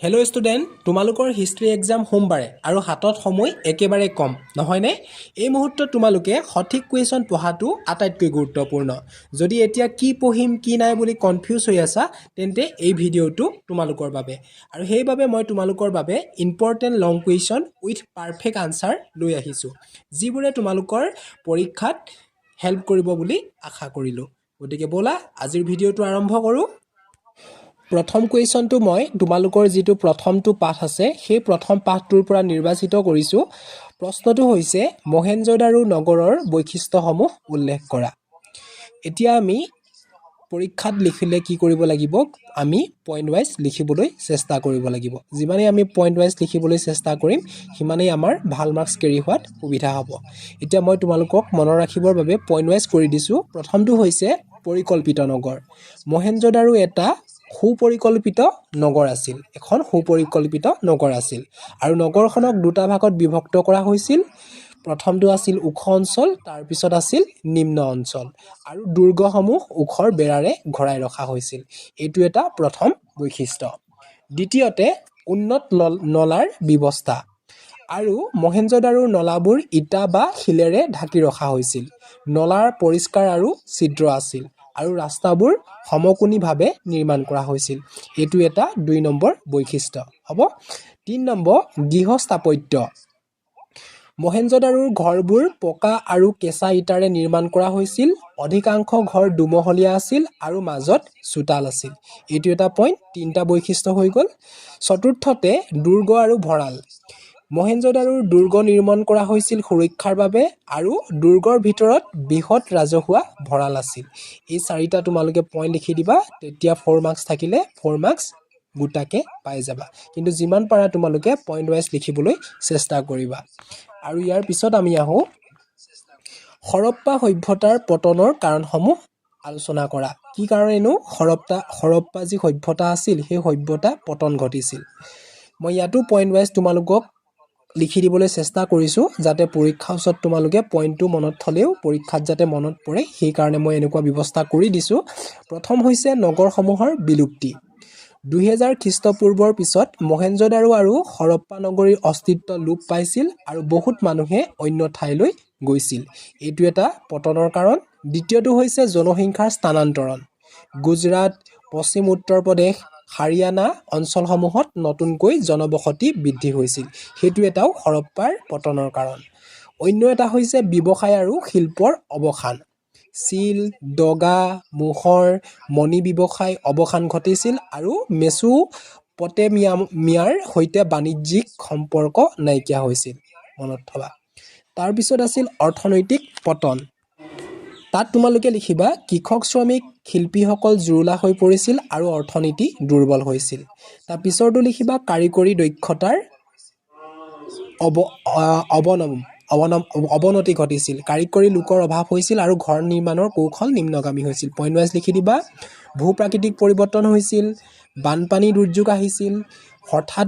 Hello' student, তোমালোকৰ history exam সোমবাৰে আৰু হাতত সময় একেবাৰে কম নহয়নে? এই মুহূৰ্তত তোমালোকে সঠিক কুৱেশ্যন পঢ়াটো আটাইতকৈ গুৰুত্বপূৰ্ণ। যদি এতিয়া কি পঢ়িম কি নাই বুলি কনফিউজ হৈ আছা, তেন্তে এই ভিডিঅ'টো তোমালোকৰ বাবে। আৰু সেইবাবে মই তোমালোকৰ বাবে important long question with perfect answer লৈ আহিছোঁ, যিবোৰে তোমালোকৰ পৰীক্ষাত হেল্প কৰিব বুলি আশা কৰিলোঁ। গতিকে ব'লা আজিৰ ভিডিঅ'টো আৰম্ভ কৰোঁ। প্ৰথম কুৱেশ্যনটো মই তোমালোকৰ যিটো প্ৰথমটো পাঠ আছে সেই প্ৰথম পাঠটোৰ পৰা নিৰ্বাচিত কৰিছোঁ। প্ৰশ্নটো হৈছে মহেঞ্জোদাৰো নগৰৰ বৈশিষ্ট্যসমূহ উল্লেখ কৰা। এতিয়া আমি পৰীক্ষাত লিখিলে কি কৰিব লাগিব, আমি পইণ্ট ৱাইজ লিখিবলৈ চেষ্টা কৰিব লাগিব। যিমানেই আমি পইণ্ট ৱাইজ লিখিবলৈ চেষ্টা কৰিম সিমানেই আমাৰ ভাল মাৰ্কছ কেৰি হোৱাত সুবিধা হ'ব। এতিয়া মই তোমালোকক মনত ৰাখিবৰ বাবে পইণ্ট ৱাইজ কৰি দিছোঁ। প্ৰথমটো হৈছে পৰিকল্পিত নগৰ। মহেঞ্জোদাৰো এটা সুপৰিকল্পিত নগৰ আছিল, এখন সুপৰিকল্পিত নগৰ আছিল আৰু নগৰখনক দুটা ভাগত বিভক্ত কৰা হৈছিল। প্ৰথমটো আছিল ওখ অঞ্চল, তাৰপিছত আছিল নিম্ন অঞ্চল আৰু দুৰ্গসমূহ ওখৰ বেৰাৰে ঘৰাই ৰখা হৈছিল। এইটো এটা প্ৰথম বৈশিষ্ট্য। দ্বিতীয়তে উন্নত নলাৰ ব্যৱস্থা, আৰু মহেঞ্জোদাৰোৰ নলাবোৰ ইটা বা শিলেৰে ঢাকি ৰখা হৈছিল। নলাৰ পৰিষ্কাৰ আৰু ছিদ্ৰ আছিল আৰু ৰাস্তাবোৰ সমকোণীভাৱে নিৰ্মাণ কৰা হৈছিল। এইটো এটা ২ নম্বৰ বৈশিষ্ট্য হ'ব। ৩ নম্বৰ গৃহ স্থাপত্য। মহেঞ্জোদাৰোৰ ঘৰবোৰ পকা আৰু কেঁচা ইটাৰে নিৰ্মাণ কৰা হৈছিল। অধিকাংশ ঘৰ দুমহলীয়া আছিল আৰু মাজত চোতাল আছিল। এইটো এটা পইণ্ট, ৩টা বৈশিষ্ট্য হৈ গ'ল। চতুৰ্থতে দুৰ্গ আৰু ভঁৰাল। মহেঞ্জোদাৰোৰ দুৰ্গ নিৰ্মাণ কৰা হৈছিল সুৰক্ষাৰ বাবে আৰু দুৰ্গৰ ভিতৰত বৃহৎ ৰাজহুৱা ভঁৰাল আছিল। এই 4টা তোমালোকে পইণ্ট লিখি দিবা, তেতিয়া 4 মাৰ্কছ থাকিলে 4 মাৰ্কছ গোটাকে পাই যাবা। কিন্তু যিমান পাৰা তোমালোকে পইণ্ট ৱাইজ লিখিবলৈ চেষ্টা কৰিবা। আৰু ইয়াৰ পিছত আমি আহোঁ হৰপ্পা সভ্যতাৰ পতনৰ কাৰণসমূহ আলোচনা কৰা। কি কাৰণেনো হৰপ্পা যি সভ্যতা আছিল সেই সভ্যতা পতন ঘটিছিল। মই ইয়াতো পইণ্ট ৱাইজ তোমালোকক লিখি দিবলৈ চেষ্টা কৰিছোঁ, যাতে পৰীক্ষাৰ ওচৰত তোমালোকে পইণ্টটো মনত থ'লেও পৰীক্ষাত যাতে মনত পৰে, সেইকাৰণে মই এনেকুৱা ব্যৱস্থা কৰি দিছোঁ। প্ৰথম হৈছে নগৰসমূহৰ বিলুপ্তি। ২০০০ খ্ৰীষ্টপূৰ্বৰ পিছত মহেঞ্জোদাৰো আৰু হৰপ্পা নগৰীৰ অস্তিত্ব লোপ পাইছিল আৰু বহুত মানুহে অন্য ঠাইলৈ গৈছিল। এইটো এটা পতনৰ কাৰণ। দ্বিতীয়টো হৈছে জনসংখ্যাৰ স্থানান্তৰণ। গুজৰাট, পশ্চিম উত্তৰ প্ৰদেশ, হাৰিয়ানা অঞ্চলসমূহত নতুনকৈ জনবসতি বৃদ্ধি হৈছিল। সেইটো এটাও হৰপ্পাৰ পতনৰ কাৰণ। অন্য এটা হৈছে ব্যৱসায় আৰু শিল্পৰ অৱসান। চিল, দগা, মোহৰ, মণি ব্যৱসায় অৱসান ঘটিছিল আৰু মেছোপটেমিয়াৰ সৈতে বাণিজ্যিক সম্পৰ্ক নাইকিয়া হৈছিল। মনত থবা। তাৰপিছত আছিল অৰ্থনৈতিক পতন। তাত তোমালোকে লিখিবা কৃষক শ্ৰমিক শিল্পীসকল জুৰুলা হৈ পৰিছিল আৰু অৰ্থনীতি দুৰ্বল হৈছিল। তাৰ পিছৰটো লিখিবা কাৰিকৰী দক্ষতাৰ অৱনতি ঘটিছিল। কাৰিকৰী লোকৰ অভাৱ হৈছিল আৰু ঘৰ নিৰ্মাণৰ কৌশল নিম্নগামী হৈছিল। পইণ্ট ৱাইজ লিখি দিবা। ভূ প্ৰাকৃতিক পৰিৱৰ্তন হৈছিল, বানপানী দুৰ্যোগ আহিছিল, হঠাৎ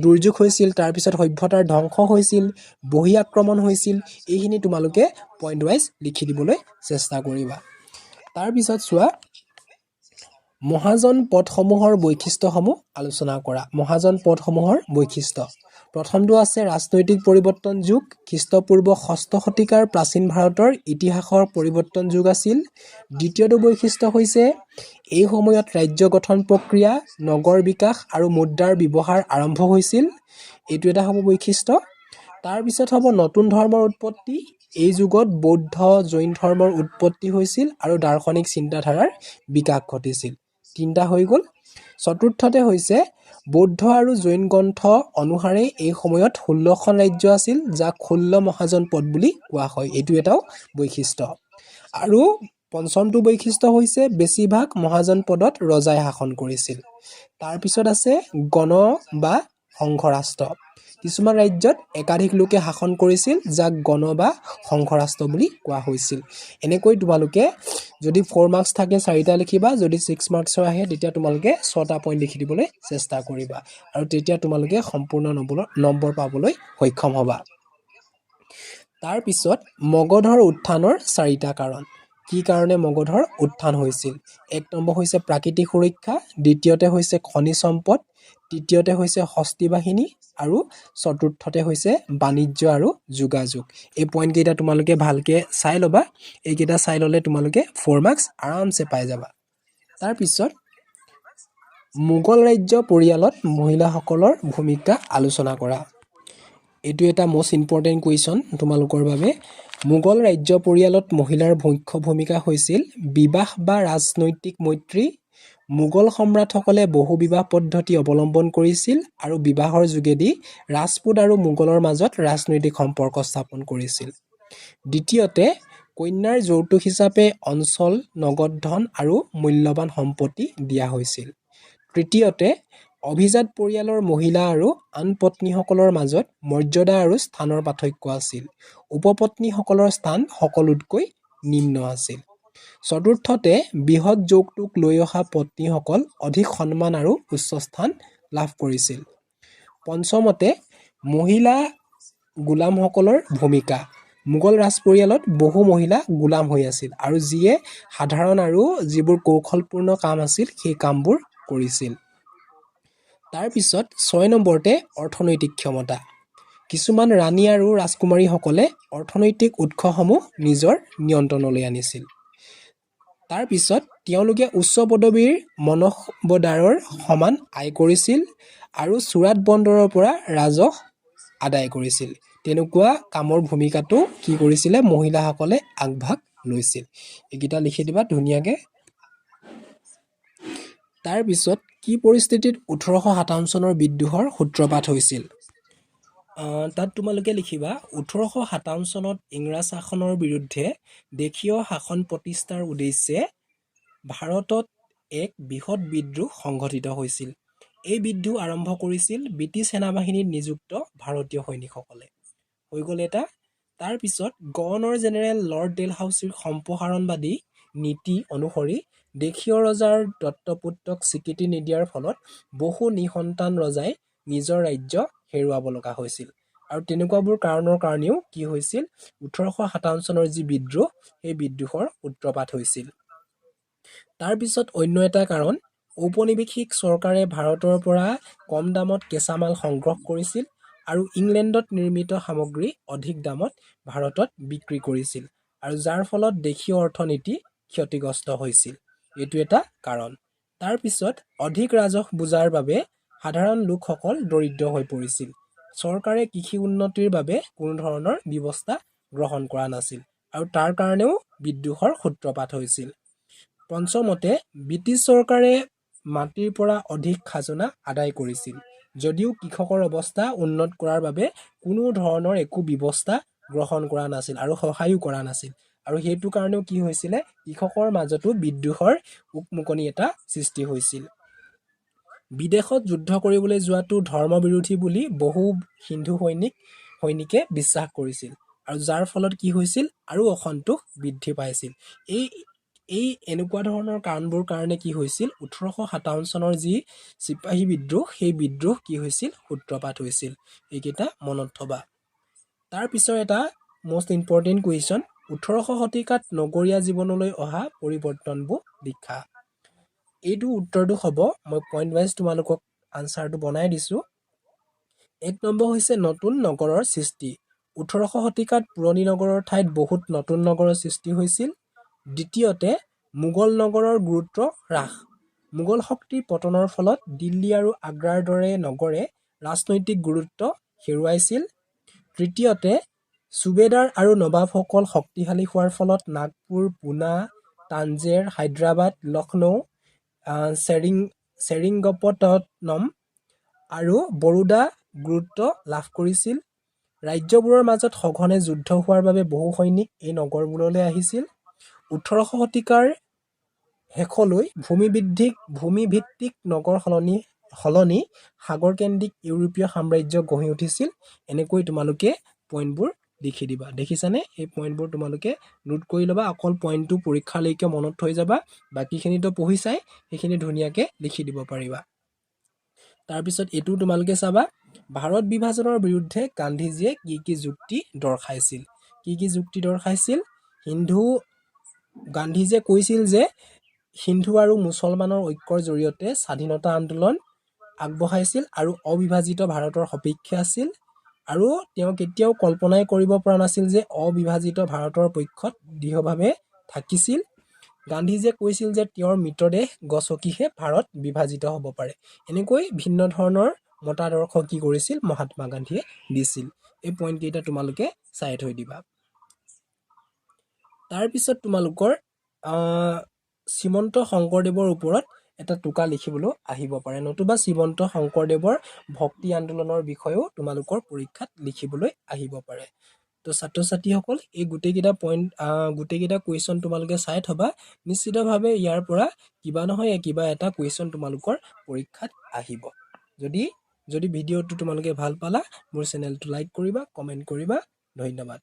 দুৰ্যোগ হৈছিল, তাৰপিছত সভ্যতাৰ ধ্বংস হৈছিল, বহি আক্ৰমণ হৈছিল। এইখিনি তোমালোকে পইণ্ট ৱাইজ লিখি দিবলৈ চেষ্টা কৰিবা। তাৰপিছত চোৱা মহাজন পদসমূহৰ বৈশিষ্ট্যসমূহ আলোচনা কৰা। মহাজন পদসমূহৰ বৈশিষ্ট্য। প্ৰথমটো আছে ৰাজনৈতিক পৰিৱৰ্তন যুগ। খ্ৰীষ্টপূৰ্ব ৬ষ্ঠ শতিকাৰ প্ৰাচীন ভাৰতৰ ইতিহাসৰ পৰিৱৰ্তন যুগ আছিল। দ্বিতীয়টো বৈশিষ্ট্য হৈছে এই সময়ত ৰাজ্য গঠন প্ৰক্ৰিয়া, নগৰ বিকাশ আৰু মুদ্ৰাৰ ব্যৱহাৰ আৰম্ভ হৈছিল। এইটো এটা হ'ব বৈশিষ্ট্য। তাৰপিছত হ'ব নতুন ধৰ্মৰ উৎপত্তি। এই যুগত বৌদ্ধ, জৈন ধৰ্মৰ উৎপত্তি হৈছিল আৰু দাৰ্শনিক চিন্তাধাৰাৰ বিকাশ ঘটিছিল। 3টা হৈ গ'ল। চতুৰ্থতে হৈছে বৌদ্ধ আৰু জৈন গ্ৰন্থ অনুসাৰে এই সময়ত 16খন ৰাজ্য আছিল, যাক 16 মহাজন পদ বুলি কোৱা হয়। এইটো এটাও বৈশিষ্ট্য। আৰু পঞ্চমটো বৈশিষ্ট্য হৈছে বেছিভাগ মহাজন পদত ৰজাই শাসন কৰিছিল। তাৰপিছত আছে গণ বা সংঘৰাষ্ট্ৰ। কিছুমান ৰাজ্যত একাধিক লোকে শাসন কৰিছিল, যাক গণ বা সংঘৰাষ্ট্ৰ বুলি কোৱা হৈছিল। এনেকৈ তোমালোকে যদি 4 মাৰ্কছ থাকে 4টা লিখিবা, যদি 6 মাৰ্কছৰ আহে তেতিয়া তোমালোকে 6টা পইণ্ট লিখি দিবলৈ চেষ্টা কৰিবা আৰু তেতিয়া তোমালোকে সম্পূৰ্ণ নম্বৰ পাবলৈ সক্ষম হ'বা। তাৰপিছত মগধৰ উত্থানৰ 4টা কাৰণ। কি কাৰণে মগধৰ উত্থান হৈছিল? ১ নম্বৰ হৈছে প্ৰাকৃতিক সুৰক্ষা, দ্বিতীয়তে হৈছে খনিজ সম্পদ, তৃতীয়তে হৈছে হস্তী বাহিনী আৰু চতুৰ্থতে হৈছে বাণিজ্য আৰু যোগাযোগ। এই পইণ্টকেইটা তোমালোকে ভালকৈ চাই ল'বা। এইকেইটা চাই ল'লে তোমালোকে 4 মাৰ্কছ আৰামছে পাই যাবা। তাৰপিছত মোগল ৰাজ্য পৰিয়ালত মহিলাসকলৰ ভূমিকা আলোচনা কৰা। এইটো এটা মষ্ট ইম্পৰ্টেণ্ট কুৱেশ্যন তোমালোকৰ বাবে। মোগল ৰাজ্য পৰিয়ালত মহিলাৰ মুখ্য ভূমিকা হৈছিল বিবাহ বা ৰাজনৈতিক মৈত্ৰী। মোগল সম্ৰাটসকলে বহু বিবাহ পদ্ধতি অৱলম্বন কৰিছিল আৰু বিবাহৰ যোগেদি ৰাজপুত আৰু মোগলৰ মাজত ৰাজনৈতিক সম্পৰ্ক স্থাপন কৰিছিল। দ্বিতীয়তে, কন্যাৰ যৌতুক হিচাপে অঞ্চল, নগদ ধন আৰু মূল্যৱান সম্পত্তি দিয়া হৈছিল। তৃতীয়তে, অভিজাত পৰিয়ালৰ মহিলা আৰু আন পত্নীসকলৰ মাজত মৰ্যাদা আৰু স্থানৰ পাৰ্থক্য আছিল। উপপত্নীসকলৰ স্থান সকলোতকৈ নিম্ন আছিল। চতুৰ্থতে, বৃহৎ যৌতুক লৈ অহা পত্নীসকল অধিক সন্মান আৰু উচ্চ স্থান লাভ কৰিছিল। পঞ্চমতে, মহিলা গোলামসকলৰ ভূমিকা। মোগল ৰাজপৰিয়ালত বহু মহিলা গোলাম হৈ আছিল আৰু যিয়ে সাধাৰণ আৰু যিবোৰ কৌশলপূৰ্ণ কাম আছিল সেই কামবোৰ কৰিছিল। তাৰপিছত 6 নম্বৰতে অৰ্থনৈতিক ক্ষমতা। কিছুমান ৰাণী আৰু ৰাজকুমাৰীসকলে অৰ্থনৈতিক উৎসসমূহ নিজৰ নিয়ন্ত্ৰণলৈ আনিছিল। তাৰপিছত তেওঁলোকে উচ্চ পদবীৰ মনসবদাৰৰ সমান আয় কৰিছিল আৰু চুৰাট বন্দৰৰ পৰা ৰাজহ আদায় কৰিছিল। তেনেকুৱা কামৰ ভূমিকাটো কি কৰিছিলে? মহিলাসকলে আগভাগ লৈছিল। এইকেইটা লিখি দিবা ধুনীয়াকৈ। তাৰপিছত কি পৰিস্থিতিত 1857 চনৰ বিদ্ৰোহৰ সূত্ৰপাত হৈছিল? তাত তোমালোকে লিখিবা 1857 চনত ইংৰাজ শাসনৰ বিৰুদ্ধে দেশীয় শাসন প্ৰতিষ্ঠাৰ উদ্দেশ্যে ভাৰতত এক বৃহৎ বিদ্ৰোহ সংঘটিত হৈছিল। এই বিদ্ৰোহ আৰম্ভ কৰিছিল ব্ৰিটিছ সেনাবাহিনীত নিযুক্ত ভাৰতীয় সৈনিকসকলে। হৈ গ'ল এটা। তাৰপিছত গভৰ্ণৰ জেনেৰেল লৰ্ড ডেলহাউছিৰ সম্প্ৰসাৰণবাদী নীতি অনুসৰি দেশীয় ৰজাৰ দত্তপুত্ৰক স্বীকৃতি নিদিয়াৰ ফলত বহু নিঃসন্তান ৰজাই নিজৰ ৰাজ্য হেৰুৱাব লগা হৈছিল। আৰু তেনেকুৱাবোৰ কাৰণৰ কাৰণেও কি হৈছিল? 1857 চনৰ যি বিদ্ৰোহ, সেই বিদ্ৰোহৰ সূত্ৰপাত হৈছিল। তাৰপিছত অন্য এটা কাৰণ, ঔপনিৱেশিক চৰকাৰে ভাৰতৰ পৰা কম দামত কেঁচামাল সংগ্ৰহ কৰিছিল আৰু ইংলেণ্ডত নিৰ্মিত সামগ্ৰী অধিক দামত ভাৰতত বিক্ৰী কৰিছিল আৰু যাৰ ফলত দেশীয় অৰ্থনীতি ক্ষতিগ্ৰস্ত হৈছিল। এইটো এটা কাৰণ। তাৰপিছত অধিক ৰাজহ বোজাৰ বাবে সাধাৰণ লোকসকল দৰিদ্ৰ হৈ পৰিছিল। চৰকাৰে কৃষি উন্নতিৰ বাবে কোনো ধৰণৰ ব্যৱস্থা গ্ৰহণ কৰা নাছিল আৰু তাৰ কাৰণেও বিদ্ৰোহৰ সূত্ৰপাত হৈছিল। পঞ্চমতে, ব্ৰিটিছ চৰকাৰে মাটিৰ পৰা অধিক খাজনা আদায় কৰিছিল যদিও কৃষকৰ অৱস্থা উন্নত কৰাৰ বাবে কোনো ধৰণৰ একো ব্যৱস্থা গ্ৰহণ কৰা নাছিল আৰু সহায়ো কৰা নাছিল। আৰু সেইটো কাৰণেও কি হৈছিলে? কৃষকৰ মাজতো বিদ্ৰোহৰ উকমুকনি এটা সৃষ্টি হৈছিল। বিদেশত যুদ্ধ কৰিবলৈ যোৱাটো ধৰ্মবিৰোধী বুলি বহু হিন্দু সৈনিকে বিশ্বাস কৰিছিল আৰু যাৰ ফলত কি হৈছিল? আৰু অসন্তোষ বৃদ্ধি পাইছিল। এই এনেকুৱা ধৰণৰ কাৰণবোৰ কাৰণে কি হৈছিল? 1857 চনৰ যি চিপাহী বিদ্ৰোহ, সেই বিদ্ৰোহ কি হৈছিল? সূত্ৰপাত হৈছিল। এইকেইটা মনত থবা। তাৰপিছৰ এটা মষ্ট ইম্পৰ্টেণ্ট কুৱেশ্যন, 18শ শতিকাত নগৰীয়া জীৱনলৈ অহা পৰিৱৰ্তনবোৰ লিখা। এইটো উত্তৰটো হ'ব, মই পইণ্ট ৱাইজ তোমালোকক আনচাৰটো বনাই দিছোঁ। 1 নম্বৰ হৈছে নতুন নগৰৰ সৃষ্টি। 18শ শতিকাত পুৰণি নগৰৰ ঠাইত বহুত নতুন নগৰৰ সৃষ্টি হৈছিল। দ্বিতীয়তে, মোগল নগৰৰ গুৰুত্ব হ্ৰাস। মোগল শক্তিৰ পতনৰ ফলত দিল্লী আৰু আগ্ৰাৰ দৰে নগৰে ৰাজনৈতিক গুৰুত্ব হেৰুৱাইছিল। তৃতীয়তে, সুবেদাৰ আৰু নবাবসকল শক্তিশালী হোৱাৰ ফলত নাগপুৰ, পুনা, তাঞ্জেৰ, হায়দৰাবাদ, লক্ষ্ণৌ, চেৰিঙ্গপটনম আৰু বৰোদা গুৰুত্ব লাভ কৰিছিল। ৰাজ্যবোৰৰ মাজত সঘনে যুদ্ধ হোৱাৰ বাবে বহু সৈনিক এই নগৰবোৰলৈ আহিছিল। 18শ শতিকাৰ শেষলৈ ভূমিভিত্তিক নগৰ সলনি সাগৰকেন্দ্ৰিক ইউৰোপীয় সাম্ৰাজ্য গঢ়ি উঠিছিল। এনেকৈ তোমালোকে পইণ্টবোৰ লিখি দিবা। দেখিছানে? এই পইণ্টবোৰ তোমালোকে নোট কৰি ল'বা। অকল পইণ্টটো পৰীক্ষালৈকে মনত থৈ যাবা, বাকীখিনিতো পঢ়ি চাই সেইখিনি ধুনীয়াকৈ লিখি দিব পাৰিবা। তাৰপিছত এইটো তোমালোকে চাবা, ভাৰত বিভাজনৰ বিৰুদ্ধে গান্ধীজীয়ে কি কি যুক্তি দৰ্শাইছিল? কি কি যুক্তি দৰ্শাইছিল? গান্ধীজীয়ে কৈছিল যে হিন্দু আৰু মুছলমানৰ ঐক্যৰ জৰিয়তে স্বাধীনতা আন্দোলন আগবঢ়াইছিল আৰু অবিভাজিত ভাৰতৰ সপক্ষে আছিল আৰু তেওঁ কেতিয়াও কল্পনাই কৰিব পৰা নাছিল যে অবিভাজিত ভাৰতৰ পক্ষত দৃঢ়ভাৱে থাকিছিল। গান্ধীজীয়ে কৈছিল যে তেওঁৰ মৃতদেহ গছকিহে ভাৰত বিভাজিত হ'ব পাৰে। এনেকৈ ভিন্ন ধৰণৰ মতাদৰ্শ কি কৰিছিল মহাত্মা গান্ধীয়ে দিছিল। এই পইণ্টকেইটা তোমালোকে চাই থৈ দিবা। তাৰপিছত তোমালোকৰ শ্ৰীমন্ত শংকৰদেৱৰ ওপৰত এটা টোকা লিখিবলৈ আহিব পাৰে, নতুবা শ্ৰীমন্ত শংকৰদেৱৰ ভক্তি আন্দোলনৰ বিষয়েও তোমালোকৰ পৰীক্ষাত লিখিবলৈ আহিব পাৰে। তো ছাত্ৰ ছাত্ৰীসকল এই গোটেইকেইটা কুৱেশ্যন তোমালোকে চাই থবা। নিশ্চিতভাৱে ইয়াৰ পৰা কিবা নহয় কিবা এটা কুৱেশ্যন তোমালোকৰ পৰীক্ষাত আহিব। যদি ভিডিঅ'টো তোমালোকে ভাল পালা, মোৰ চেনেলটো লাইক কৰিবা, কমেণ্ট কৰিবা। ধন্যবাদ।